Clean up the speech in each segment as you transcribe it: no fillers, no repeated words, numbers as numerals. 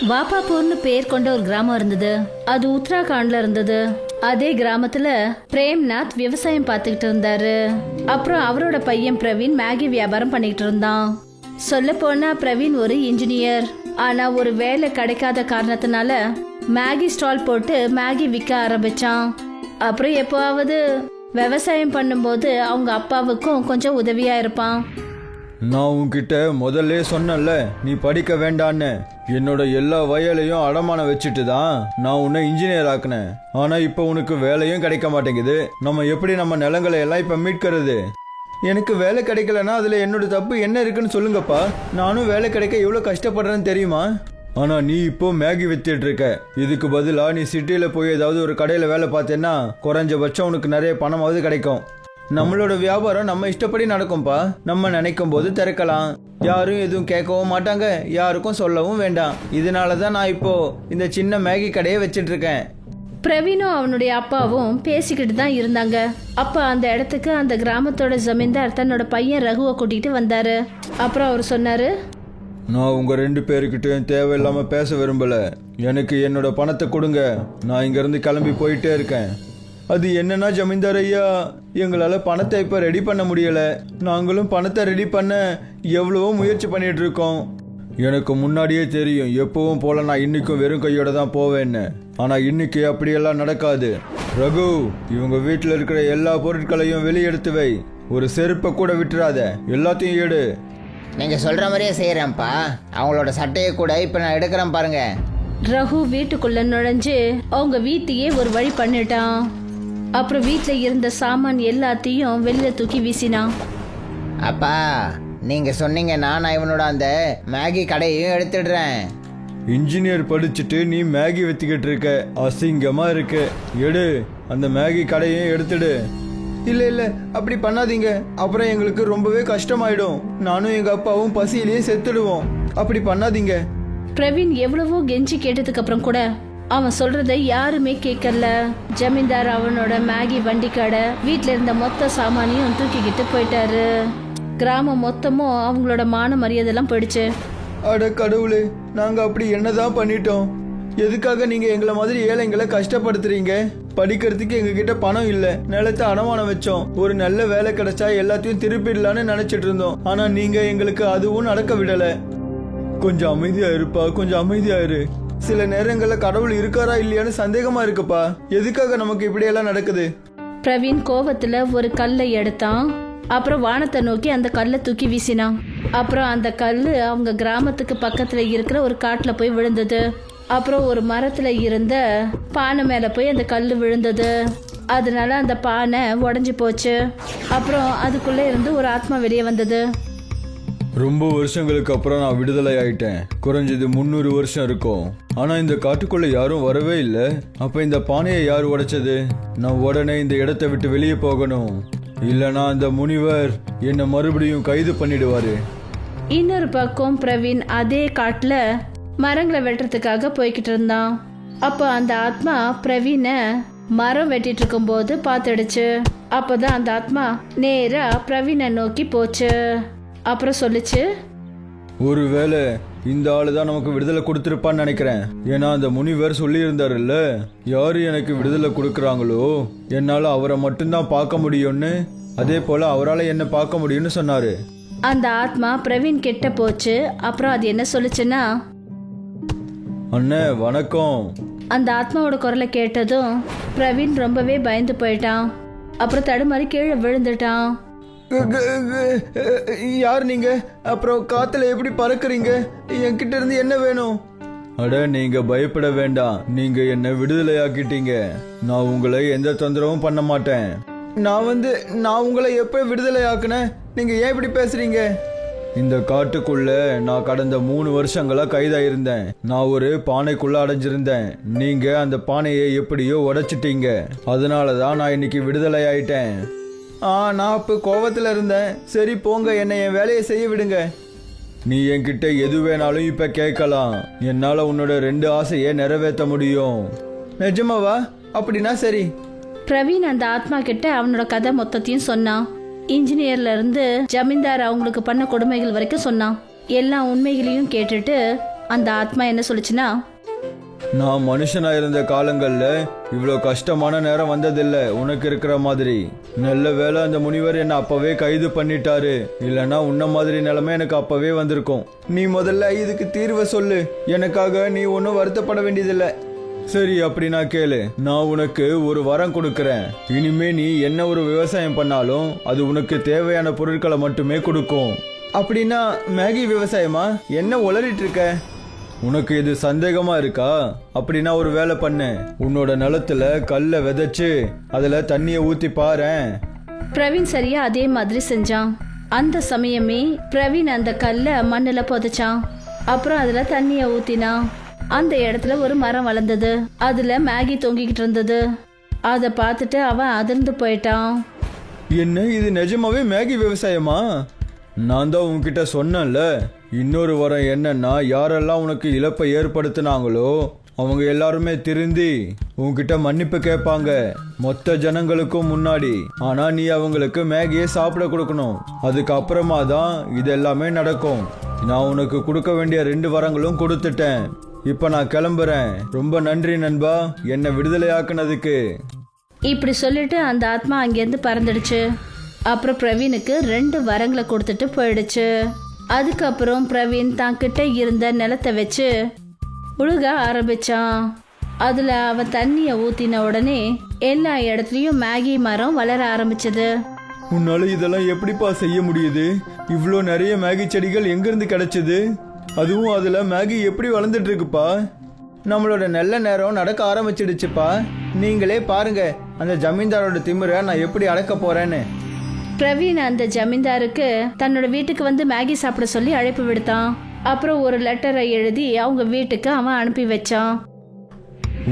வாப்பாப்பூர்னு பேர் கொண்ட ஒரு கிராமம் இருந்தது. அது உத்தராகண்ட்ல இருந்தது. அதே கிராமத்துல பிரேம்நாத் விவசாயம் பார்த்துக்கிட்டு இருந்தாரு. அப்புறம் அவரோட பையன் பிரவீன் மேகி வியாபாரம் பண்ணிக்கிட்டு இருந்தான். சொல்ல போனா பிரவீன் ஒரு இன்ஜினியர். ஆனா ஒரு வேலை கிடைக்காத காரணத்தினால மேகி ஸ்டால் போட்டு மேகி விற்க ஆரம்பிச்சான். அப்புறம் எப்போவாவது விவசாயம் பண்ணும்போது அவங்க அப்பாவுக்கும் கொஞ்சம் உதவியா இருப்பான். நான் உன்கிட்ட முதல்ல சொன்னேன்ல, நீ படிக்க வேண்டான்னு. என்னோட எல்லா வயலையும் அடமானம் வச்சுட்டு தான் நான் உன்னை இன்ஜினியர் ஆக்குனேன். ஆனா இப்போ உனக்கு வேலையும் கிடைக்க மாட்டேங்குது. நம்ம எப்படி நம்ம நிலங்களை எல்லாம் இப்ப மீட்கிறது? எனக்கு வேலை கிடைக்கலன்னா அதுல என்னோட தப்பு என்ன இருக்குன்னு சொல்லுங்கப்பா. நானும் வேலை கிடைக்க எவ்வளவு கஷ்டப்படுறேன்னு தெரியுமா? ஆனா நீ இப்போ மேகி வித்துட்டு இருக்க. இதுக்கு பதிலா நீ சிட்டியில போய் ஏதாவது ஒரு கடையில வேலை பார்த்தேன்னா குறைஞ்சபட்சம் உனக்கு நிறைய பணமாவது கிடைக்கும். நம்மளோட வியாபாரம் நம்ம இஷ்டப்படி நடக்கும்பா. நம்ம நினைக்கும் போது திறக்கலாம். யாரும் எதுவும் கேட்கவும் மாட்டாங்க, யாருக்கும் சொல்லவும் வேண்டாம். இதனாலதான் நான் இப்போ இந்த சின்ன மேகி கடையை வச்சிட்டு இருக்கேன். பிரவீனும் அவனுடைய அப்பாவும் பேசிக்கிட்டு தான் இருந்தாங்க. அப்ப அந்த இடத்துக்கு அந்த கிராமத்தோட ஜமீன்தார் தன்னோட பையன் ரகுவை கூட்டிட்டு வந்தாரு. அப்புறம் அவர் சொன்னாரு, நான் உங்க 2 பேருக்கிட்டையும் தேவையில்லாம பேச விரும்பல. எனக்கு என்னோட பணத்தை கொடுங்க. நான் இங்க இருந்து கிளம்பி போயிட்டே இருக்கேன். அது என்னன்னா ஜமீன்தார் ஐயா, எங்களால பணத்தை இப்ப ரெடி பண்ண முடியல. நாங்களும் பணத்தை ரெடி பண்ண எவ்வளவோ முயற்சி பண்ணிட்டு இருக்கோம். எனக்கு முன்னாடியே தெரியும் எப்பவும் போல நான் இன்னைக்கும் வெறும் கையோட தான் போவேன்னு. ஆனா இன்னைக்கு அப்படியெல்லாம் நடக்காது. ரகு, இவங்க வீட்டுல இருக்கிற எல்லா பொருட்களையும் வெளியெடுத்து வை. ஒரு செருப்பை கூட விட்டுறாத, எல்லாத்தையும் எடு. நீங்க சொல்ற மாதிரியே செய்யறேன்ப்பா. அவங்களோட சட்டையை கூட இப்ப நான் எடுக்கிறேன் பாருங்க. ரகு வீட்டுக்குள்ள நுழைஞ்சு அவங்க வீட்டையே ஒரு வழி பண்ணிட்டான். அப்புறம் வீட்டுல இருந்த சாமான் எல்லாத்தையும் வெளியில தூக்கி வீசினான். அப்பா, நீங்க சொன்னீங்கன்னா நான் இவனோட அந்த மேகி கடையையும் எடுத்துடுறேன். இன்ஜினியர் படிச்சுட்டு நீ மேகி வித்துக்கிட்டு இருக்க, அசிங்கமா இருக்கு. எடு, அந்த மேகி கடையும் எடுத்துடு. இல்ல இல்ல, அப்படி பண்ணாதீங்க. அப்புறம் எங்களுக்கு ரொம்பவே கஷ்டமாயிடும். நானும் எங்க அப்பாவும் பசியிலேயே செத்துடுவோம். அப்படி பண்ணாதீங்க. பிரவீன் எவ்வளவோ கெஞ்சி கேட்டதுக்கு அப்புறம் கூட அவன் சொல்றத யாருமே கேட்கல. ஜமீன்தார் அவனோட மேகி வண்டி கடை, வீட்டுல இருந்த மொத்த சாமானையும் தூக்கிக்கிட்டு போயிட்டாரு. கிராமம் மொத்தமும் அவங்களோட மான மரியாதைலாம் போயிடுச்சு. அட கடவுளே, நாங்க அப்படி என்னதான் பண்ணிட்டோம்? எதுக்காக நீங்க எங்களை மாதிரி ஏழைங்களை கஷ்டப்படுத்துறீங்க? படிக்கிறதுக்கு எங்க கிட்ட பணம் இல்ல, நிலத்தை அடமானம் வச்சோம். ஒரு நல்ல வேலை கிடைச்சா எல்லாத்தையும் திருப்பிடலான்னு நினைச்சிட்டு இருந்தோம். ஆனா நீங்க எங்களுக்கு அதுவும் நடக்க விடல. கொஞ்சம் அமைதியா இருப்பா, கொஞ்சம் அமைதியா இரு. சில நேரங்கள்ல கடவுள் இருக்காரா இல்லையான்னு சந்தேகமா இருக்குப்பா. எதுக்காக நமக்கு இப்படி எல்லாம் நடக்குது? பிரவீன் கோவத்துல ஒரு கல்லை எடுத்தான். அப்புறம் வானத்தை நோக்கி அந்த கல்லை தூக்கி வீசினான். அப்புறம் அந்த கல்லு அவங்க கிராமத்துக்கு பக்கத்துல இருக்கிற ஒரு காட்டுல போய் விழுந்தது. அப்புறம் ஒரு மரத்துல இருந்த பானை மேல போய் அந்த கல்லு விழுந்தது. அதனால அந்த பானை உடைஞ்சு போச்சு. அப்புறம் அதுக்குள்ள இருந்து ஒரு ஆத்மா வெளியே வந்தது. ரொம்ப வருஷங்களுக்கு அப்புறம் நான் விடுதலை ஆயிட்டேன். குறைஞ்சது 300 வருஷம் இருக்கும். ஆனா இந்த காட்டுக்குள்ள யாரும் வரவே இல்லை. அப்ப இந்த பானையை யார் உடைச்சது? நான் உடனே இந்த இடத்தை விட்டு வெளியே போகணும். இல்லனா அந்த முனிவர் என்னை மறுபடியும் கைது பண்ணிடுவாரு. இன்னொரு பக்கம் பிரவீன் அதே காட்டுல மரங்களை வெட்டுறதுக்காக போய்கிட்டு இருந்தான். அப்போ அந்த ஆத்மா பிரவீன மரம் வெட்டிட்டு இருக்கும் போது பார்த்துடுச்சு. அப்போதான் அந்த ஆத்மா நேரா பிரவீனை நோக்கி போச்சு. அப்புறம் சொல்லுச்சு, ஒருவேளை இந்த ஆளுதான் நமக்கு விடுதலை கொடுத்திருப்பான்னு நினைக்கிறேன். ஏன்னா அந்த முனிவர் சொல்லி இருந்தாருல்ல, யாரு எனக்கு விடுதலை கொடுக்கறாங்களோ என்னால அவரை மட்டும்தான் பார்க்க முடியும்னு, அதே போல அவரால் என்ன பார்க்க முடியும்னு சொன்னாரு. அந்த ஆத்மா பிரவீன் கிட்ட போச்சு. அப்புறம் அது என்ன சொல்லுச்சுன்னா, அண்ணே வணக்கம். அந்த ஆத்மாவோட குரலை கேட்டதும் பிரவீன் ரொம்பவே பயந்து போயிட்டான். அப்புறம் தடுமாறி கீழே விழுந்துட்டான். யார் நீங்க? அப்புறம் காத்துல எப்படி பறக்குறீங்க? என்கிட்ட இருந்து என்ன வேணும்? அட, நீங்க பயப்பட வேண்டாம். நீங்க என்ன விடுதலை ஆக்கிட்டீங்க. நான் உங்களை எந்த தொந்தரவும் பண்ண மாட்டேன். நான் உங்களை எப்ப விடுதலை ஆக்குனேன்? நீங்க ஏன் இப்படி பேசுறீங்க? இந்த காட்டுக்குள்ள நான் கடந்த 3 வருஷங்களா கைதாயிருந்தேன். நான் ஒரு பானைக்குள்ள அடைஞ்சிருந்தேன். நீங்க அந்த பானையை எப்படியோ உடைச்சிட்டீங்க. அதனாலதான் நான் இன்னைக்கு விடுதலை ஆயிட்டேன். நான் இப்போ கோவத்தில் இருந்தேன். சரி போங்க, என்னை என் வேலையை செய்ய விடுங்க. நீ என்கிட்ட எது வேணாலும் இப்போ கேட்கலாம். என்னால் உன்னோட 2 ஆசையை நிறைவேற்ற முடியும். நிஜமாவா? அப்படின்னா சரி. பிரவீன் அந்த ஆத்மா கிட்ட அவனோட கதை மொத்தத்தையும் சொன்னான். இன்ஜினியர்ல இருந்து ஜமீன்தார் அவங்களுக்கு பண்ண கொடுமைகள் வரைக்கும் சொன்னான். எல்லா உண்மைகளையும் கேட்டுட்டு அந்த ஆத்மா என்ன சொல்லுச்சுன்னா, நான் மனுஷனா இருந்த காலங்கள்ல இவ்வளோ கஷ்டமான நேரம் வந்ததில்லை உனக்கு இருக்கிற மாதிரி. நல்ல வேளை அந்த முனிவர் என்னை அப்பவே கைது பண்ணிட்டாரு, இல்லைன்னா உன்ன மாதிரி நிலைமை எனக்கு அப்பவே வந்திருக்கும். நீ முதல்ல இதுக்கு தீர்வை சொல்லு, எனக்காக நீ ஒன்றும் வருத்தப்பட வேண்டியதில்லை. சரி, அப்படின்னா கேளு, நான் உனக்கு ஒரு வரம் கொடுக்கறேன். இனிமே நீ என்ன ஒரு விவசாயம் பண்ணாலும் அது உனக்கு தேவையான பொருட்களை மட்டுமே கொடுக்கும். அப்படின்னா மேகி விவசாயமா? என்ன உளறிட்டு இருக்க? உனக்கு இது சந்தேகமா இருக்கா? அப்படின்னா ஒரு வேலை பண்ணு, உன்னோட நிலத்துல கல்லை விதைச்சு அதுல தண்ணிய ஊத்தி பாரேன். பிரவீன் சரியா அதே மாதிரி செஞ்சான். அந்த சமயமே பிரவீன் அந்த கல்லை மண்ணுல புதைச்சான். அப்புறம் அதுல தண்ணிய ஊத்தினான். அந்த இடத்துல ஒரு மரம் வளர்ந்தது. அதுல மேகி தொங்கிக்கிட்டு இருந்தது. அதை பார்த்துட்டு அவன் அதிர்ந்து போயிட்டான். என்ன, இது நிஜமாவே மேகி விவசாயமா? நான் தான் உன்கிட்ட சொன்னேன்ல. இன்னொரு வரம் என்னன்னா, யாரெல்லாம் உனக்கு இழப்பை ஏற்படுத்தினாங்களோ அவங்க எல்லாருமே திருந்தி உன்கிட்ட மன்னிப்பு கேட்பாங்க, மொத்த ஜனங்களுக்கும் முன்னாடி. ஆனா நீ அவங்களுக்கு மேகியை சாப்பிட கொடுக்கணும். அதுக்கப்புறமா தான் இது எல்லாமே நடக்கும். நான் உனக்கு கொடுக்க வேண்டிய 2 வரங்களும் கொடுத்துட்டேன். இப்ப நான் கிளம்புறேன். ரொம்ப நன்றி நண்பா, என்னை விடுதலையாக்குனதுக்கு. இப்படி சொல்லிட்டு அந்த ஆத்மா அங்கேருந்து பறந்துடுச்சு. அப்புறம் பிரவீனுக்கு 2 வரங்களை கொடுத்துட்டு போயிடுச்சு. அதுக்கப்புறம் பிரவீன் தான் கிட்ட இருந்த நிலத்தை வச்சு உழுக ஆரம்பிச்சான். அதுல அவன் தண்ணிய ஊத்தின உடனே எல்லா இடத்துலயும் மேகி மரம் வளர ஆரம்பிச்சது. உன்னால இதெல்லாம் எப்படிப்பா செய்ய முடியுது? இவ்வளோ நிறைய மேகி செடிகள் எங்கிருந்து கிடைச்சது? அதுவும் அதுல மேகி எப்படி வளர்ந்துட்டு இருக்குப்பா? நம்மளோட நல்ல நேரம் நடக்க ஆரம்பிச்சிடுச்சுப்பா. நீங்களே பாருங்க அந்த ஜமீன்தாரோட திமிரை நான் எப்படி அடக்க போறேன்னு. பிரவீன் அந்த ஜமீன்தாருக்கு தன்னோட வீட்டுக்கு வந்து மேகி சாப்பிட சொல்லி அழைப்பு விடுத்தான். அப்புறம் ஒரு லெட்டரை எழுதி அவங்க வீட்டுக்கு அவன் அனுப்பி வச்சான்.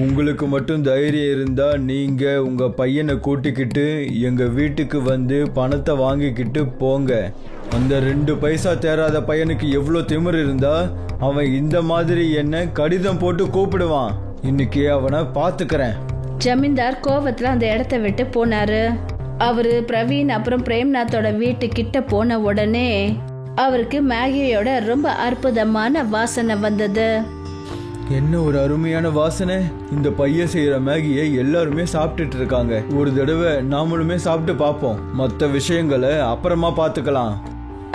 உங்களுக்கு மட்டும் தைரியம் இருந்தா நீங்க உங்க பையனை கூட்டிக்கிட்டு எங்க வீட்டுக்கு வந்து பணத்தை வாங்கிக்கிட்டு போங்க. அந்த 2 பைசா தேராத பையனுக்கு எவ்வளோ திமிரு இருந்தா அவன் இந்த மாதிரி என்ன கடிதம் போட்டு கூப்பிடுவான். இன்னைக்கு அவனை பாத்துக்கிறேன். ஜமீன்தார் கோவத்துல அந்த இடத்த விட்டு போனாரு. அவரு பிரவீன் அப்புறம் பிரேம்நாத்தோட வீட்டு கிட்ட போன உடனே அவருக்கு மேகியோட ரொம்ப அற்புதமான வாசனை வந்தது. என்ன ஒரு அருமையான வாசனை! இந்த பையன் செய்யற மேகியை எல்லாருமே சாப்பிட்டுட்டு இருக்காங்க. ஒரு தடவை நாமளுமே சாப்பிட்டு பார்ப்போம். மற்ற விஷயங்களை அப்புறமா பார்த்துக்கலாம்.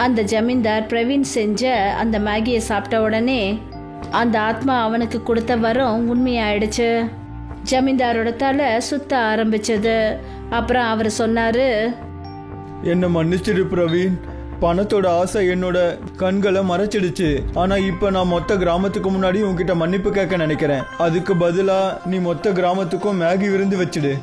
அந்த ஜமீன்தார் பிரவீன் செஞ்ச அந்த மேகியை சாப்பிட்ட உடனே அந்த ஆத்மா அவனுக்கு கொடுத்த வரம் உண்மையாயிடுச்சு. ஜமீன்தாரோட தலை சுத்த ஆரம்பிச்சது. அப்புறம் அவர் சொன்னாரு, என்ன மன்னிச்சிடு பிரவீன், பணத்தோட ஆசை என்னோட கண்களை மறைச்சிடுச்சு. ஆனா இப்ப நான் மொத்த கிராமத்துக்கு முன்னாடி உன்கிட்ட மன்னிப்பு கேட்க நினைக்கிறேன். அதுக்கு பதிலா நீ மொத்த கிராமத்துக்கும் மேகி விருந்து வச்சிடு.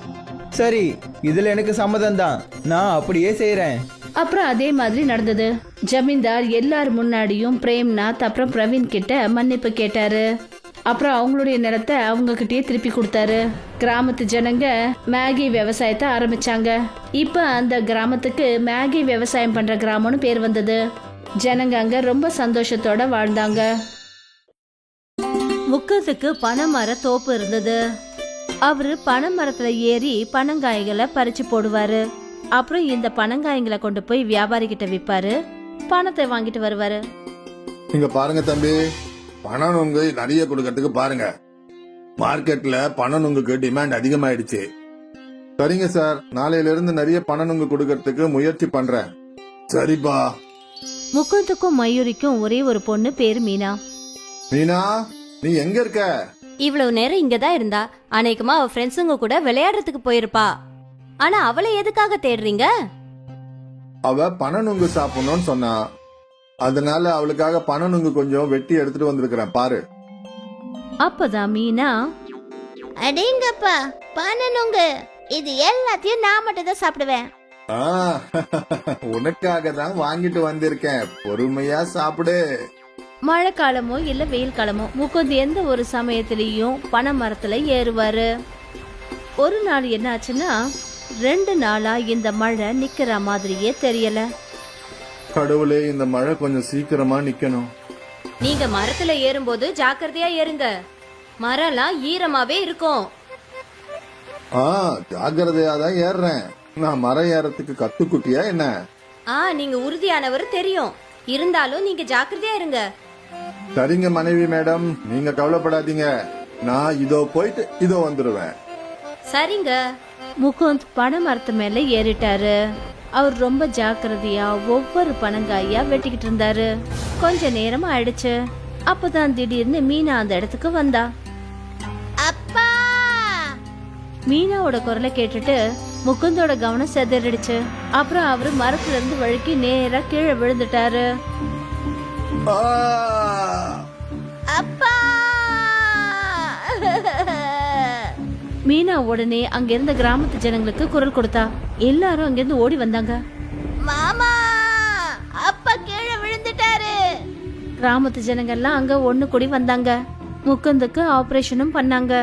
சரி, இதுல எனக்கு சம்மதம் தான், நான் அப்படியே செய்யறேன். அப்புறம் அதே மாதிரி நடந்தது. ஜமீன்தார் எல்லார் முன்னாடியும் பிரேம்நாத் அப்புறம் பிரவீன் கிட்ட மன்னிப்பு கேட்டாரு. அப்புறம் அவங்களுடைய நிலத்தை அவங்க கிட்டயே திருப்பி கொடுத்தாரு. கிராமத்து ஜனங்க மேகி விவசாயத்தை ஆரம்பிச்சாங்க. இப்ப அந்த கிராமத்துக்கு மேகி விவசாயம் பண்ற கிராமம்னு பேர் வந்தது. ஜனங்க அங்க ரொம்ப சந்தோஷத்தோட வாழ்ந்தாங்க. முக்கத்துக்கு பனைமர தோப்பு இருந்தது. அவரு பனைமரத்துல ஏறி பனங்காய்களை பறிச்சு போடுவாரு. அப்புறம் இந்த பனங்காய்களை கொண்டு போய் வியாபாரி கிட்ட விற்பாரு. பணத்தை வாங்கிட்டு வருவாரு. இங்க பாருங்க தம்பி, பணநுங்கு நிறைய கொடுக்கறதுக்கு பாருங்க. மார்க்கெட்ல பணநுங்குக்கு டிமாண்ட் அதிகமாயிடுச்சு. சரிங்க சார், நாளையில இருந்து நிறைய பணநுங்கு கொடுக்கறதுக்கு முயற்சி பண்றேன். சரிப்பா. முகுந்துக்கும் மயூரிக்கும் ஒரே ஒரு பொண்ணு பேரு மீனா. மீனா, நீ எங்க இருக்க? இவ்வளவு நேரம் இங்கதான் இருந்தா. அநேகமா அவ ஃப்ரெண்ட்ஸுங்க கூட விளையாடுறதுக்கு போயிருப்பா. ஆனா அவளை எதுக்காக தேடுறீங்க? அவ பணநுங்கு சாப்பிடணும்னு சொன்னா, அதனால அவளுக்காக பணநுங்கு கொஞ்சம் வெட்டி எடுத்துட்டு வந்திருக்கிறேன் பாரு. அப்பதான் மீனா, அடேங்கப்பா, பணநுங்கு, இது எல்லாத்தையும் நான் மட்டும் தான் சாப்பிடுவேன். உனக்காக தான் வாங்கிட்டு வந்திருக்கேன், பொறுமையா சாப்பிடு. மழை காலமோ இல்ல வெயில் காலமோ முகுந்த் எந்த ஒரு சமயத்திலயும் பனை மரத்துல ஏறுவாரு. ஒரு நாள் என்ன ஆச்சுன்னா, 2 நாளா இந்த மழை நிக்கிற மாதிரியே தெரியல. கடவுளே, இந்த மழை கொஞ்சம் சீக்கிரமா நிக்கணும். நீங்க மரத்துல ஏறும்போது ஜாக்கிரதையா ஏறுங்க. மரம்லாம் ஈரமாவே இருக்கும். ஜாக்கிரதையா தான் ஏறுறேன். நான் மரம் ஏறத்துக்கு கத்துக்குட்டியா என்ன? நீங்க உறுதியானவர் தெரியும். இருந்தாலும் நீங்க ஜாக்கிரதையா இருங்க. சரிங்க மனைவி மேடம், நீங்க கவலைப்படாதீங்க. நான் இதோ போயிட்டு இதோ வந்துருவேன். சரிங்க. முகுந்த் பனை மரத்து மேல ஏறிட்டாரு. அவர் ரொம்ப ஜாக்கிரதையா ஒவ்வொரு பனங்காயா வெட்டிக்கிட்டு இருந்தாரு. கொஞ்ச நேரம் ஆயிடுச்சு. அப்பதான் திடீர்னு மீனா அந்த இடத்துக்கு வந்தா. அப்பா! மீனாவோட குரலை கேட்டுட்டு முகுந்தோட கவனம் சிதறிடுச்சு. அப்புறம் அவரு மரத்துல இருந்து வழுக்கி நேரா கீழே விழுந்துட்டாரு. ஆ! அப்பா! மீனா உடனே அங்க இருந்த கிராமத்து ஜனங்களுக்கு குரல் கொடுத்தா. எல்லாரும் அங்கிருந்து ஓடி வந்தாங்க. மாமா! அப்பா கீழே விழுந்துட்டாரு. கிராமத்து ஜனங்கள்லாம் அங்க ஒண்ணு கூடி வந்தாங்க. முகுந்துக்கு ஆபரேஷனும் பண்ணாங்க.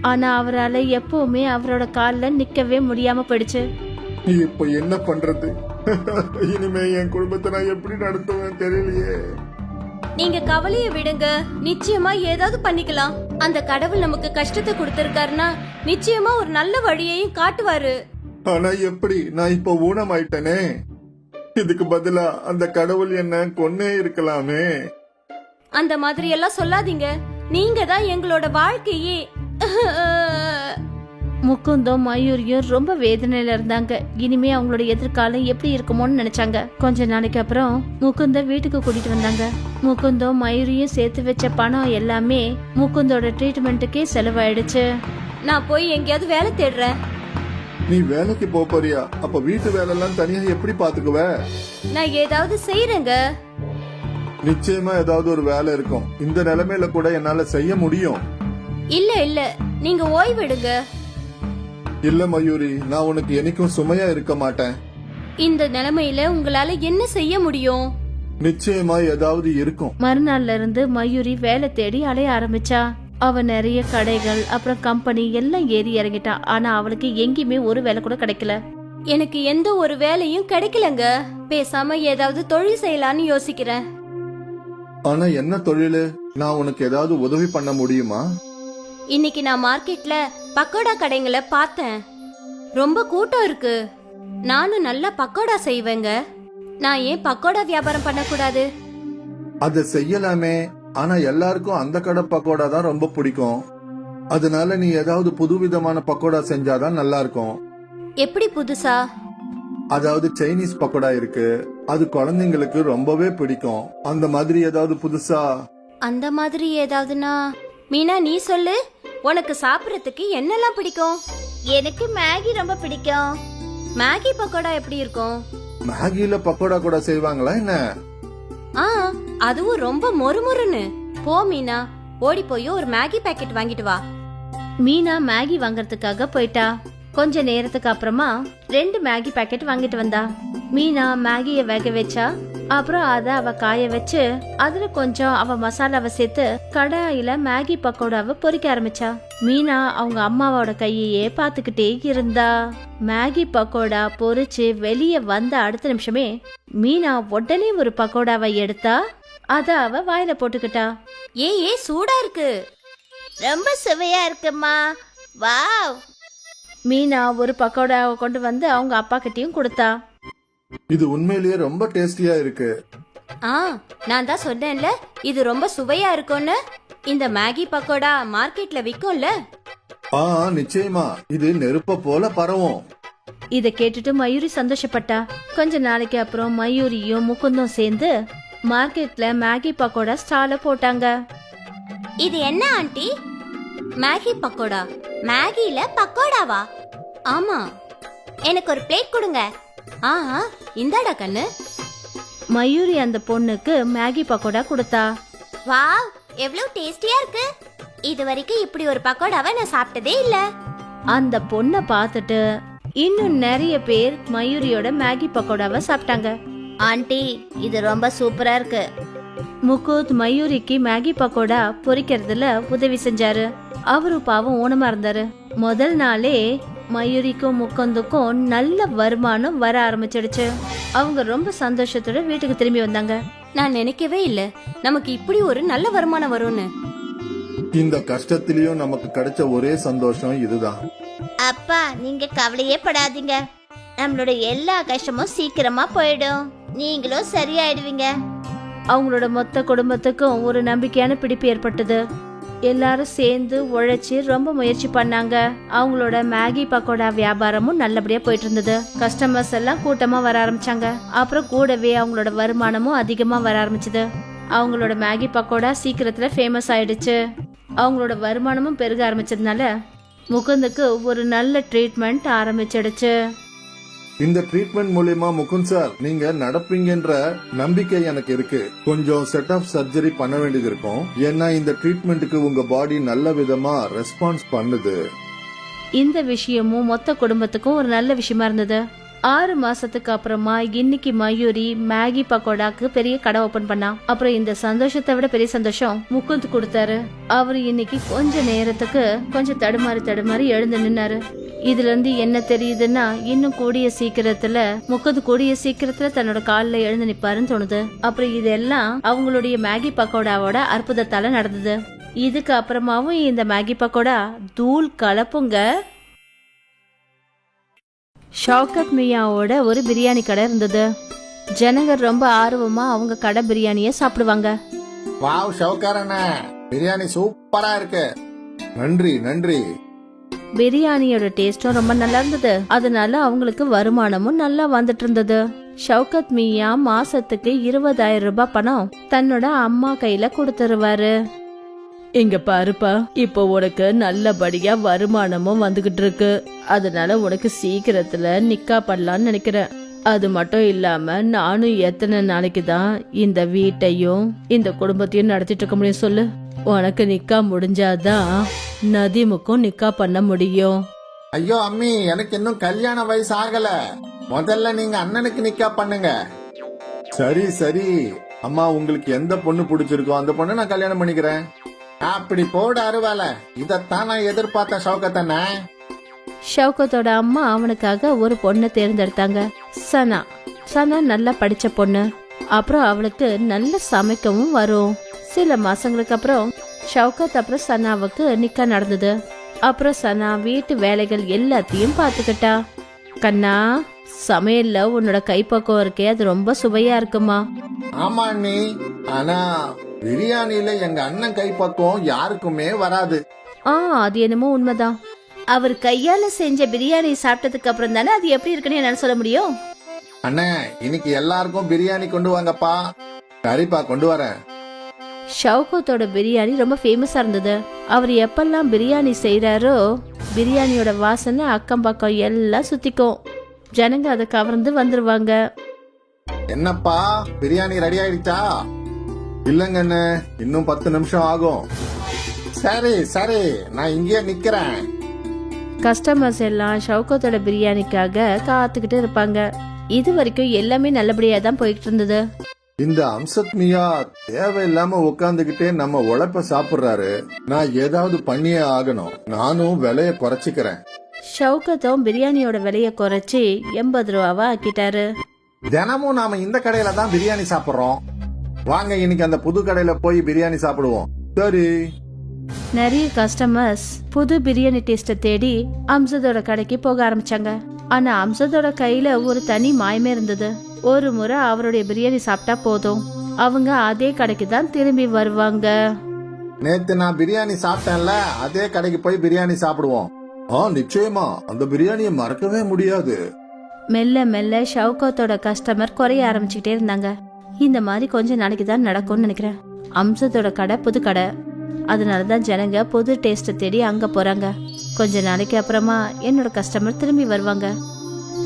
ஆனா அவரால எப்பவுமே அவரோட கால்ல நிக்கவே முடியாம போயிடுச்சு. இப்ப என்ன பண்றது? இனிமே என் குடும்பத்தை நான் எப்படி நடத்துவேன் தெரியலையே. நீங்க கவலைய விடுங்க, நிச்சயமா ஏதாவது பண்ணிக்கலாம். அந்த கடவுள் நமக்கு கஷ்டத்தை கொடுத்திருக்காருன்னா நிச்சயமா ஒரு நல்ல வழியையும் காட்டுவாரு. ஆனா எப்படி? நான் இப்ப ஊனமாயிட்டனே. இதுக்கு பதிலா அந்த கடவுள் என்ன கொன்னே இருக்கலாமே. அந்த மாதிரி எல்லாம் சொல்லாதீங்க. நீங்க தான் எங்களோட வாழ்க்கையே. முகுந்தும் மயூரியும் ரொம்ப வேதனையில இருந்தாங்க. இனிமே அவங்களோட எதிர்காலம் எப்படி இருக்குமோன்னு நினைச்சாங்க. கொஞ்ச நாளைக்கு அப்புறம் முகுந்த வீட்டுக்கு கூட்டிட்டு வந்தாங்க. முகுந்தும் மயூரியும் சேர்த்து வச்ச பணம் எல்லாமே முகுந்தோட ட்ரீட்மெண்ட்டுக்கே செலவாயிடுச்சு. நான் போய் எங்கேயாவது வேலை தேடுறேன். நீ வேலைக்கு போறியா? அப்ப வீட்டு வேலை எல்லாம் தனியா எப்படி பாத்துக்குவ? நான் ஏதாவது செய்யறேங்க. நிச்சயமா ஏதாவது ஒரு வேலை இருக்கும். இந்த நிலைமையில கூட என்னால செய்ய முடியும். இல்ல நீங்க ஓய்வெடுங்க. இல்ல மயூரி, நான் உனக்கு என்னைக்கும் சுமையா இருக்க மாட்டேன். இந்த நிலைமையில உங்களால என்ன செய்ய முடியும்? நிச்சயமா ஏதாவது இருக்கும். மறுநாள்ல இருந்து மயூரி வேலை தேடி அலைய ஆரம்பிச்சா. அவ நிறைய கடைகள் அப்புறம் கம்பெனி எல்லாம் ஏறி இறங்கிட்டா. ஆனா அவளுக்கு எங்கேயுமே ஒரு வேலை கூட கிடைக்கல. எனக்கு எந்த ஒரு வேலையும் கிடைக்கலங்க. பேசாம ஏதாவது தொழில் செய்யலான்னு யோசிக்கிறேன். ஆனா என்ன தொழிலு? நான் உனக்கு ஏதாவது உதவி பண்ண முடியுமா? இன்னைக்கு நான் மார்க்கெட்ல பக்கோடா கடைங்களை பார்த்தேன். ரொம்ப கூட்டம் இருக்கு. நானும் நல்லா பக்கோடா செய்வேங்க. நான் ஏன் பக்கோடா வியாபாரம் பண்ணக்கூடாது? அத செய்யலாமே. ஆனா எல்லாருக்கும் அந்த கடை பக்கோடா தான் ரொம்ப பிடிக்கும். அதனால நீ ஏதாவது புதுவிதமான பக்கோடா செஞ்சாதான் நல்லா இருக்கும். எப்படி புதுசா? அதாவது சைனீஸ் பக்கோடா இருக்கு, அது குழந்தைங்களுக்கு ரொம்பவே பிடிக்கும். அந்த மாதிரி ஏதாவது புதுசா? அந்த மாதிரி ஏதாவதுனா? மீனா நீ சொல்லு, உனக்கு சாப்பிடறதுக்கு என்னெல்லாம் பிடிக்கும்? எனக்கு மேகி ரொம்ப பிடிக்கும். மேகி பக்கோடா எப்படி இருக்கும்? மேகில பக்கோடா கூட செய்வாங்களா என்ன? ஆ, அதுவும் ரொம்ப மொறுமொறுன்னு. போ மீனா, ஓடி போய் ஒரு மேகி பாக்கெட் வாங்கிட்டு வா. மீனா மேகி வாங்கறதுக்காக போயிட்டா. கொஞ்ச நேரத்துக்கு அப்புறமா 2 மேகி பாக்கெட் வாங்கிட்டு வந்தா. மீனா மேகிய வேக வச்சா. அப்புறம் அத அவ காய வச்சு அதுல கொஞ்சம் அவ மசாலாவை சேர்த்து கடாயில மேகி பக்கோடாவை பொரிக்க ஆரம்பிச்சா. மீனா அவங்க அம்மாவோட கையையே பாத்துக்கிட்டே இருந்தா. மேகி பக்கோடா பொரிச்சு வெளியே வந்த அடுத்த நிமிஷமே மீனா உடனே ஒரு பக்கோடாவை எடுத்தா. அத அவ வாயில போட்டுக்கிட்டா. ஏ சூடா இருக்கு. ரொம்ப சுவையா இருக்குமா. வாவ். மீனா ஒரு பக்கோடாவை கொண்டு வந்து அவங்க அப்பா கிட்டயும் கொடுத்தா. இது உண்மையிலேயே ரொம்ப டேஸ்டியா இருக்கு. நான் தான் சொன்னேன்ல இது ரொம்ப சுவையா இருக்கும்னு. இந்த மேகி பக்கோடா மார்க்கெட்ல விக்கும்ல. நிச்சயமா இது நெருப்ப போல பரவும். இத கேட்டுட்டு மயூரி சந்தோஷப்பட்டா. கொஞ்ச நாளைக்கு அப்புறம் மயூரியும் முகுந்தும் சேர்ந்து மார்க்கெட்ல மேகி பக்கோடா ஸ்டால போட்டாங்க. இது என்ன ஆண்டி? மேகி பக்கோடா? மேகில பக்கோடாவா? ஆமா. எனக்கு ஒரு பிளேட் கொடுங்க. இந்தாடா கண்ணு. மயூரி அந்த பொண்ணுக்கு மேகி பக்கோடா கொடுத்தா. வாவ், எவ்வளவு டேஸ்டியா இருக்கு. இது வரைக்கும் இப்படி ஒரு பக்கோடாவை நான் சாப்பிட்டதே இல்ல. அந்த பொண்ணை பார்த்துட்டு இன்னும் நிறைய பேர் மயூரியோட மேகி பக்கோடாவை சாப்பிட்டாங்க. ஆண்டி, இது ரொம்ப சூப்பரா இருக்கு. முகுந்த் மயூரிக்கு மேகி பக்கோடா பொரிக்கிறதுல உதவி செஞ்சாரு. அவரு பாவம் ஊனமா இருந்தாரு. முதல் நாளே மயூரிக்கும் முகுந்துக்கும் நல்ல வருமானம் வர ஆரம்பிச்சிடுச்சு. அவங்க ரொம்ப சந்தோஷத்தோட வீட்டுக்கு திரும்பி வந்தாங்க. நான் நினைக்கவே இல்ல நமக்கு இப்படி ஒரு நல்ல வருமானம் வரும்னு. இந்த கஷ்டத்திலயும் நமக்கு கிடைச்ச ஒரே சந்தோஷம் இதுதான். அப்பா, நீங்க கவலையே படாதீங்க. நம்மளோட எல்லா கஷ்டமும் சீக்கிரமா போயிடும். நீங்களும் சரியாயிடுவீங்க. அவங்களோட மொத்த குடும்பத்துக்கும் ஒரு நம்பிக்கையான பிடிப்பு ஏற்பட்டது. எல்லாரும் சேர்ந்து உழைச்சி ரொம்ப முயற்சி பண்ணாங்க. அவங்களோட மேகி பக்கோடா வியாபாரமும் நல்லபடியா போயிட்டு இருந்தது. கஸ்டமர்ஸ் எல்லாம் கூட்டமா வர ஆரம்பிச்சாங்க. அப்புறம் கூடவே அவங்களோட வருமானமும் அதிகமா வர ஆரம்பிச்சது. அவங்களோட மேகி பக்கோடா சீக்கிரத்துல ஃபேமஸ் ஆயிடுச்சு. அவங்களோட வருமானமும் பெருக ஆரம்பிச்சதுனால முகுந்துக்கு ஒரு நல்ல ட்ரீட்மெண்ட் ஆரம்பிச்சிடுச்சு. இந்த ட்ரீட்மெண்ட் மூலியமா முகுந்த் சார் நீங்க நடப்பீங்கன்ற நம்பிக்கை எனக்கு இருக்கு. கொஞ்சம் செட் ஆஃப் சர்ஜரி பண்ண வேண்டியது இருக்கும். ஏன்னா இந்த ட்ரீட்மெண்ட்டுக்கு உங்க பாடி நல்ல விதமா ரெஸ்பான்ஸ் பண்ணுது. இந்த விஷயமும் மொத்த குடும்பத்துக்கும் ஒரு நல்ல விஷயமா இருந்தது. 6 மாசத்துக்கு அப்புறமா இன்னைக்கு மயூரி மேகி பக்கோடாக்கு பெரிய கடை ஓபன் பண்ணா. அப்புறம் இந்த சந்தோஷத்தை விட பெரிய சந்தோஷம் முகுந்த் கொடுத்தாரு. அவரு இன்னைக்கு கொஞ்ச நேரத்துக்கு கொஞ்சம் தடுமாறி எழுந்து நின்னாரு. இதுல இருந்து என்ன தெரியுதுன்னா இன்னும் கூடிய சீக்கிரத்துல தன்னோட கால்ல எழுந்து நிப்பாருன்னு தோணுது. அப்புறம் இதெல்லாம் அவங்களுடைய மேகி பக்கோடாவோட அற்புதத்தால நடந்தது. இதுக்கு அப்புறமாவும் இந்த மேகி பக்கோடா தூள் கலப்புங்க. ஷவுகத் மியாவோட ஒரு பிரியாணி கடை இருந்தது. ஜனங்க ரொம்ப ஆர்வமா அவங்க கடை பிரியாணிய சாப்பிடுவாங்க. வாவ் ஷவுகாரண்ணா, பிரியாணி சூப்பரா இருக்கு. நன்றி நன்றி. பிரியாணியோட டேஸ்டும் ரொம்ப நல்லா இருந்தது. அதனால அவங்களுக்கு வருமானமும் நல்லா வந்துட்டு இருந்தது. ஷவுகத் மியா மாசத்துக்கு 20,000 ரூபாய் பணம் தன்னோட அம்மா கையில கொடுத்துருவாரு. இங்க பாருப்பா, இப்போ உனக்கு நல்லபடியா வருமானமும் வந்துகிட்டு இருக்கு. அதனால உனக்கு சீக்கிரத்துல நிக்கா பண்ணலாம்னு நினைக்கிறேன். அது மட்டும் இல்லாம நானும் எத்தனை நாளைக்கு தான் இந்த வீட்டையும் இந்த குடும்பத்தையும் நடத்திட்டு இருக்க முடியும் சொல்லு. உனக்கு நிக்கா முடிஞ்சாதான் நதீமுக்கும் நிக்கா பண்ண முடியும். ஐயோ அம்மி, எனக்கு இன்னும் கல்யாண வயசு ஆகல. முதல்ல நீங்க அண்ணனுக்கு நிக்கா பண்ணுங்க. சரி சரி அம்மா, உங்களுக்கு எந்த பொண்ணு பிடிச்சிருக்கோ அந்த பொண்ணு நான் கல்யாணம் பண்ணிக்கிறேன். அப்படி போட அருவால, இதத்தான் நான் எதிர்பார்த்த ஷவுகத்தண்ண. ஷவுகத்தோட அம்மா அவனுக்காக ஒரு பொண்ணை தேர்ந்தெடுத்தாங்க. சனா நல்லா படிச்ச பொண்ணு. அப்புறம் அவளுக்கு நல்ல சமைக்கவும் வரும். சில மாசங்களுக்கு அப்புறம் ஷவுகத் அப்புறம் சனாவுக்கு நிக்கா நடந்தது. அப்புறம் சனா வீட்டு வேலைகள் எல்லாத்தையும் பாத்துக்கிட்டா. கண்ணா, சமையல்ல உன்னோட கைப்பக்கம் இருக்கே, அது ரொம்ப சுவையா இருக்குமா? ஆமா அண்ணி, ஆனா பிரியாணியில எங்க அண்ணன் கைப்பக்கம் யாருக்குமே வராது. அது என்னமோ உண்மைதான். அவர் கையால செஞ்ச பிரியாணி சாப்பிட்டதுக்கு அப்புறம் தானே அது எப்படி இருக்குன்னு என்னால சொல்ல முடியும். அண்ணே, இன்னைக்கு எல்லாருக்கும் பிரியாணி கொண்டு வாங்கப்பா. சரிப்பா, கொண்டு வரேன். ஷவுகத்தோட பிரியாணி ரொம்ப ஃபேமஸா இருந்தது. அவர் எப்பெல்லாம் பிரியாணி செய்யறாரோ பிரியாணியோட வாசனை அக்கம் பக்கம் எல்லாம் சுத்திக்கும். ஜனங்க அதை கவர்ந்து வந்துருவாங்க. என்னப்பா, பிரியாணி ரெடி ஆயிடுச்சா? இல்லங்க அண்ணே, இன்னும் 10 நிமிஷம் ஆகும். சரி சரி, நான் இங்கே நிக்கிறேன். கஸ்டமர்ஸ் எல்லாம் ஷவுகத்தோட பிரியாணிக்காக காத்துக்கிட்டு இருப்பாங்க. இது வரைக்கும் எல்லாமே நல்லபடியா தான் போயிட்டு இருந்தது. இந்த அம்சத் மியா தேவையில்லாம உட்காந்துக்கிட்டே நம்ம உழைப்ப சாப்பிடுறாரு. நான் ஏதாவது பண்ணியே ஆகணும். நானும் விலைய குறைச்சிக்கிறேன். ஷவுகத்தும் பிரியாணியோட விலைய குறைச்சி 80 ரூபாவா ஆக்கிட்டாரு. தினமும் நாம இந்த கடையில தான் பிரியாணி சாப்பிடுறோம். வாங்க இன்னைக்கு அந்த புது கடையில போய் பிரியாணி சாப்பிடுவோம். சரி. நிறைய கஸ்டமர்ஸ் புது பிரியாணி டேஸ்ட தேடி அம்சதோட கடைக்கு போக ஆரம்பிச்சாங்க. ஆனா அம்சதோட கையில ஒரு தனி மாயமே இருந்தது. ஒரு முறை அவருடைய பிரியாணி சாப்பிட்டா போதும், அவங்க அதே கடைக்கு தான் திரும்பி வருவாங்க. நேத்து நான் பிரியாணி சாப்பிட்டேன்ல, அதே கடைக்கு போய் பிரியாணி சாப்பிடுவோம். நிச்சயமா அந்த பிரியாணியை மறக்கவே முடியாது. மெல்ல மெல்ல ஷவுகத்தோட கஸ்டமர் குறைய ஆரம்பிச்சுக்கிட்டே இருந்தாங்க. இந்த மாதிரி கொஞ்ச நாளைக்கு தான் நடக்கும்னு நினைக்கிறேன். அம்சத்தோட கடை புது கடை, அதனாலதான் ஜனங்க புது டேஸ்ட தேடி அங்க போறாங்க. கொஞ்ச நாளைக்கு அப்புறமா என்னோட கஸ்டமர் திரும்பி வருவாங்க.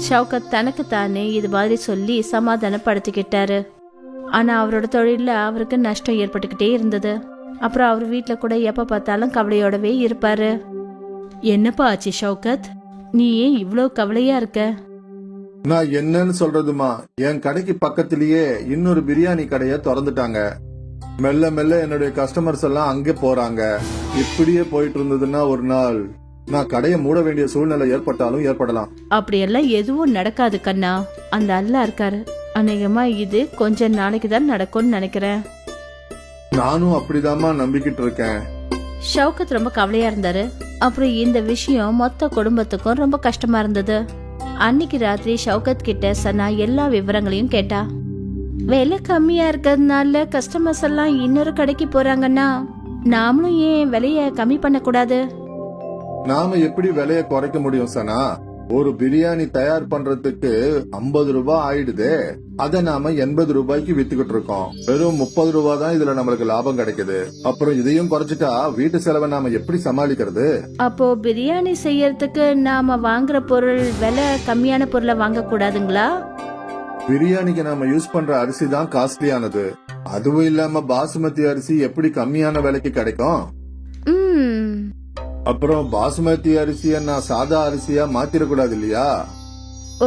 ஷவுகத் தனக்கு தானே இது மாதிரி சொல்லி சமாதானப்படுத்திக்கிட்டாரு. ஆனா அவரோட தொழில அவருக்கு நஷ்டம் ஏற்பட்டுக்கிட்டே இருந்தது. அப்புறம் அவர் வீட்டுல கூட எப்ப பார்த்தாலும் கவலையோடவே இருப்பாரு. என்னப்பா ஆச்சு ஷவுகத், நீ ஏன் இவ்வளவு கவலையா இருக்க? நான் என்னன்னு சொல்றதுமா, என் கடைக்கு பக்கத்திலேயே இன்னொரு பிரியாணி கடைய திறந்துட்டாங்க. மெல்ல மெல்ல என்னுடைய கஸ்டமர்ஸ் எல்லாம் அங்கே போறாங்க. இப்படியே போயிட்டு இருந்ததுன்னா ஒரு நாள் நான் கடையை மூட வேண்டிய சூழ்நிலை ஏற்பட்டாலும் ஏற்படலாம். அப்படியெல்லாம் எதுவும் நடக்காது கண்ணா, அந்த அல்லா இருக்காரு. அநேகமா இது கொஞ்ச நாளைக்கு தான் நடக்கும்னு நினைக்கிறேன். நானும் அப்படிதாம்மா நம்பிக்கிட்டு இருக்கேன். ஷவுகத் ரொம்ப கவலையா இருந்தாரு. அப்புறம் இந்த விஷயம் மொத்த குடும்பத்துக்கும் ரொம்ப கஷ்டமா இருந்தது. அன்னைக்கு ராத்திரி ஷவுகத் கிட்ட சனா எல்லா விவரங்களையும் கேட்டா. விலை கம்மியா இருக்கிறதுனால கஸ்டமர்ஸ் எல்லாம் இன்னொரு கடைக்கு போறாங்கன்னா நாமளும் ஏன் விலைய கம்மி பண்ணக்கூடாது? நாம எப்படி விலையை குறைக்க முடியும் சனா? ஒரு பிரியாணி தயார் பண்றதுக்கு 50 ரூபாய் ஆயிடுதே. அதை நாம 80 ரூபாய்க்கு வித்துக்கிட்டு இருக்கோம். வெறும் 30 ரூபாய் தான் இதுல நம்மளுக்கு லாபம் கிடைக்குது. அப்புறம் இதையும் குறைச்சிட்டா வீட்டு செலவை நாம எப்படி சமாளிக்கிறது? அப்போ பிரியாணி செய்யறதுக்கு நாம வாங்குற பொருள் விலை கம்மியான பொருளை வாங்க கூடாதுங்களா? பிரியாணிக்கு நாம யூஸ் பண்ற அரிசி தான் காஸ்ட்லியானது. அதுவும் இல்லாம பாசுமதி அரிசி எப்படி கம்மியான விலைக்கு கிடைக்கும்? ம், அப்புறம் பாசுமதி அரிசிய நான் சாதா அரிசியா மாத்திரக்கூடாது இல்லையா?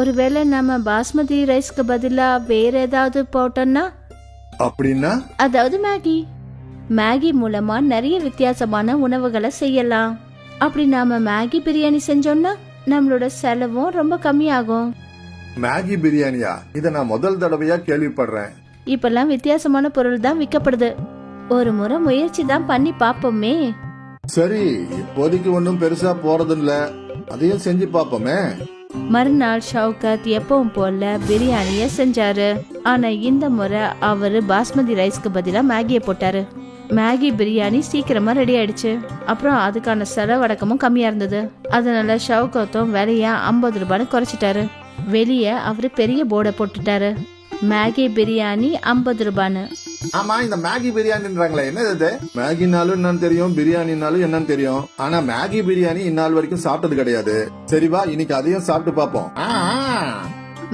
ஒருவேளை நம்ம பாஸ்மதி ரைஸ்க்கு பதிலா வேற ஏதாவது போட்டோம்னா? அப்படின்னா அதாவது மேகி மூலமா நிறைய வித்தியாசமான உணவுகளை செய்யலாம். அப்படி நாம மேகி பிரியாணி செஞ்சோம்னா நம்மளோட செலவும் ரொம்ப கம்மியாகும். மேகி பிரியாணியா? இத நான் முதல் தடவையா கேள்விப்படுறேன். இப்பெல்லாம் வித்தியாசமான பொருள் தான் விற்கப்படுது. ஒரு முறை முயற்சி தான் பண்ணி பாப்போமே. சரி, இப்போதைக்கு ஒன்னும் பெருசா போறது இல்ல, அதையும் செஞ்சு பாப்போமே. மறுநாள் ஷவுகத் எப்பவும் போல பிரியாணிய செஞ்சாரு. ஆனா இந்த முறை அவரு பாஸ்மதி ரைஸ்க்கு பதிலா மேகியை போட்டாரு. மேகி பிரியாணி சீக்கிரமா ரெடி ஆயிடுச்சு. அப்புறம் அதுக்கான செலவடக்கமும் கம்மியா இருந்தது. அதனால ஷவுகத்தும் விலைய 50 ரூபான்னு குறைச்சிட்டாரு. வெளியே அவரு பெரிய போர்டை போட்டுட்டாரு, மேகி பிரியாணி 50 ரூபான்னு. ஆமா, இந்த மேகி பிரியாணின்றாங்களே, என்னது இது? மேகினாலும் என்னன்னு தெரியும், பிரியாணினாலும் என்னன்னு தெரியும். ஆனா மேகி பிரியாணி இந்நாள் வரைக்கும் சாப்பிட்டது கிடையாது. சரி வா, இன்னைக்கு அதையும் சாப்பிட்டு பாப்போம்.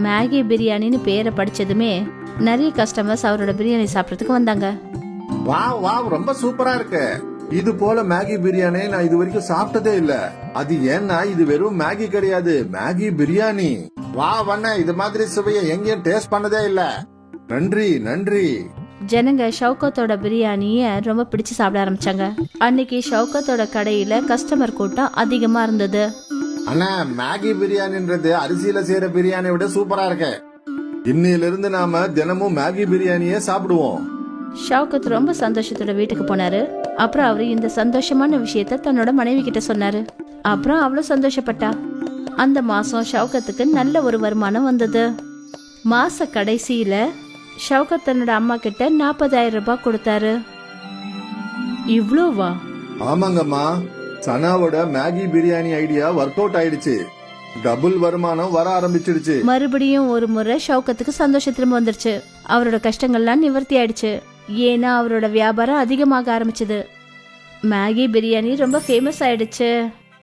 மேகி பிரியாணின்னு பேரை படிச்சதுமே நிறைய கஸ்டமர்ஸ் அவரோட பிரியாணி சாப்பிடறதுக்கு வந்தாங்க. வாவ் வாவ், ரொம்ப சூப்பரா இருக்கு. இது போல மேகி பிரியாணி நான் இது வரைக்கும் சாப்பிட்டதே இல்ல. அது ஏன்னா இது வெறும் மேகி கிடையாது, மேகி பிரியாணி. வா வண்ண, இது மாதிரி சுவையை எங்கேயும் டேஸ்ட் பண்ணதே இல்ல. நன்றி நன்றி. ஜனங்க ஷவுகத்தோட பிரியாணிய ரொம்ப பிடிச்சு சாப்பிட ஆரம்பிச்சாங்க. அன்னைக்கு ஷவுகத்தோட கடையில கஸ்டமர் கூட்டம் அதிகமா இருந்தது. அண்ணா, மேகி பிரியாணின்றது அரிசியில செய்யற பிரியாணியை விட சூப்பரா இருக்கு. இன்னையில இருந்து நாம தினமும் மேகி பிரியாணியே சாப்பிடுவோம். ஷவுகத் ரொம்ப சந்தோஷத்தோட வீட்டுக்கு போனாரு. அப்புறம் அவரு இந்த சந்தோஷமான விஷயத்த தன்னோட மனைவி கிட்ட சொன்னாரு. அப்புறம் அவ்வளவு சந்தோஷப்பட்டா. அந்த மாசம் ஷவுகத்துக்கு நல்ல ஒரு வருமானம் வந்தது. மாச கடைசியில ஷவுகத் தன்னோட அம்மா கிட்ட 40,000 ரூபாய் கொடுத்தாரு. இவ்ளோவா? ஆமாங்கம்மா, சனாவோட Maggi biryani idea work out ஆயிடுச்சு. டபுள் வருமானம் வர ஆரம்பிச்சிடுச்சு. மறுபடியும் ஒரு முறை ஷவுகத்துக்கு சந்தோஷம் திரும்ப வந்துருச்சு. அவரோட கஷ்டங்கள்லாம் நிவர்த்தி ஆயிடுச்சு. ஏன்னா அவரோட வியாபாரம் அதிகமாக ஆரம்பிச்சது. மேகி பிரியாணி ரொம்ப ஃபேமஸ் ஆயிடுச்சு.